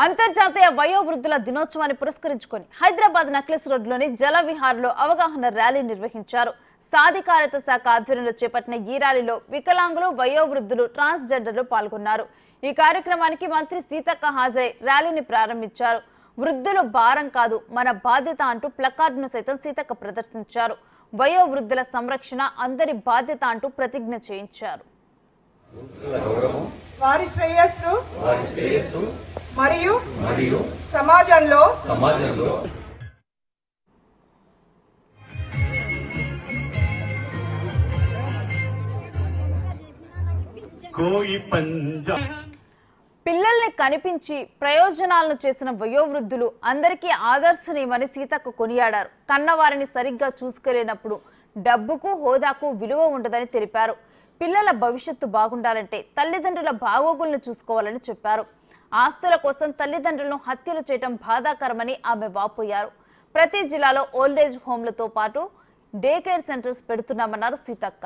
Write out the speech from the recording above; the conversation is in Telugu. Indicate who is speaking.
Speaker 1: అంతర్జాతీయ వయోవృద్ధుల దినోత్సవాన్ని పురస్కరించుకొని హైదరాబాద్ నక్లెస్ రోడ్లోని జలవిహార్లో అవగాహన ర్యాలీ నిర్వహించారు. సాధికారత శాఖ ఆధ్వర్యంలో చేపట్టిన ఈ ర్యాలీలో వికలాంగులు, వయోవృద్ధులు, ట్రాన్స్జెండర్లు పాల్గొన్నారు. ఈ కార్యక్రమానికి మంత్రి సీతక్క హాజరై ర్యాలీని ప్రారంభించారు. వృద్ధులు భారం కాదు, మన బాధ్యత అంటూ ప్లకార్డును సైతం సీతక్క ప్రదర్శించారు. వయోవృద్ధుల సంరక్షణ అందరి బాధ్యత అంటూ ప్రతిజ్ఞ చేయించారు.
Speaker 2: వారి శ్రేయస్సు మరియు సమాజంలో
Speaker 1: పిల్లల్ని కనిపించి ప్రయోజనాలను చేసిన వయోవృద్ధులు అందరికీ ఆదర్శనీయమని సీతక్క కొనియాడారు. కన్నవారిని సరిగ్గా చూసుకోలేనప్పుడు డబ్బుకు, హోదాకు విలువ ఉండదని తెలిపారు. పిల్లల భవిష్యత్తు బాగుండాలంటే తల్లిదండ్రుల బాగోగులను చూసుకోవాలని చెప్పారు. ఆస్తుల కోసం తల్లిదండ్రులను హత్యలు చేయడం బాధాకరమని ఆమె వాపోయారు. ప్రతి జిల్లాలో ఓల్డేజ్ హోమ్లతో పాటు డే కేర్ సెంటర్స్ పెడుతున్నామన్నారు సీతక్క.